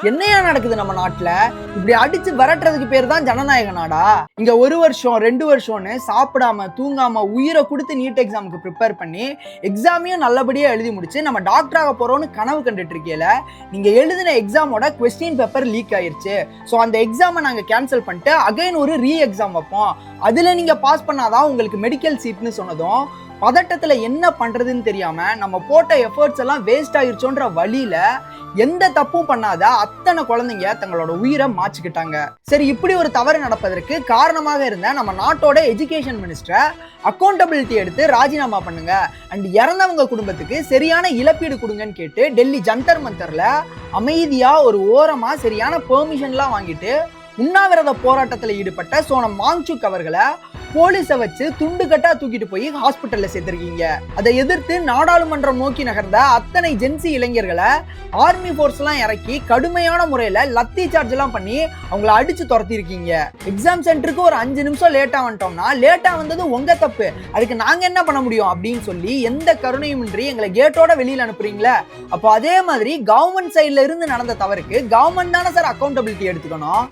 என்னையா நடக்குது நம்ம நாட்டுல? இப்படி அடிச்சு விரட்டுறதுக்கு பேர் தான் ஜனநாயக நாடா? இங்க 1 வருஷம் 2 வருஷம்னு சாப்பிடாம தூங்காம உயிரை கொடுத்து நீட் எக்ஸாமுக்கு ப்ரிப்பேர் பண்ணி எக்ஸாமையும் நல்லபடியா எழுதி முடிச்சு நம்ம டாக்டர் ஆக போறோம்னு கனவு கண்டுட்டு இருக்கீல. நீங்க எழுதின எக்ஸாமோட கொஸ்டின் பேப்பர் லீக் ஆயிருச்சு. ஸோ அந்த எக்ஸாமை நாங்க கேன்சல் பண்ணிட்டு அகைன் ஒரு ரீ எக்ஸாம் வைப்போம், அதுல நீங்க பாஸ் பண்ணாதான் உங்களுக்கு மெடிக்கல் சீட்னு சொன்னதும் பதட்டத்துல என்ன பண்றதுன்னு தெரியாம நம்ம போட்ட எஃபர்ட்ஸ் எல்லாம் வேஸ்ட் ஆயிருச்சோன்ற வழியில எந்த தப்பும் பண்ணாத அத்தனை குழந்தைங்க தங்களோட உயிரை மாச்சுக்கிட்டாங்க. சரி, இப்படி ஒரு தவறு நடப்பதற்கு காரணமாக இருந்த நம்ம நாட்டோட எஜுகேஷன் மினிஸ்டரை அக்கௌண்டபிலிட்டி எடுத்து ராஜினாமா பண்ணுங்க அண்ட் இறந்தவங்க குடும்பத்துக்கு சரியான இழப்பீடு கொடுங்கன்னு கேட்டு டெல்லி ஜந்தர் மந்தர்ல அமைதியா ஒரு ஓரமா சரியான பெர்மிஷன்லாம் வாங்கிட்டு உண்ணாவிரத போராட்டத்தில் ஈடுபட்ட சோனம் வாங்சுக் அவர்களை போலீஸை வச்சு துண்டு கட்டா தூக்கிட்டு போய் ஹாஸ்பிட்டல்ல சேர்த்திருக்கீங்க. அதை எதிர்த்து நாடாளுமன்றம் நோக்கி நகர்ந்த அத்தனை ஜென்சி இளைஞர்களை ஆர்மி போர்ஸ் எல்லாம் இறக்கி கடுமையான முறையில லத்தி சார்ஜ் எல்லாம் பண்ணி அவங்கள அடிச்சு துரத்தி இருக்கீங்க. எக்ஸாம் சென்டருக்கு ஒரு 5 நிமிஷம் லேட்டா வந்துட்டோம்னா லேட்டா வந்தது உங்க தப்பு, அதுக்கு நாங்க என்ன பண்ண முடியும் அப்படின்னு சொல்லி எந்த கருணையும் இன்றி எங்களை கேட்டோட வெளியில அனுப்புறீங்களே. அப்போ அதே மாதிரி கவர்மெண்ட் சைட்ல இருந்து நடந்த தவறுக்கு கவர்மெண்ட் தானே சார் அக்கௌண்டபிலிட்டி எடுத்துக்கணும்.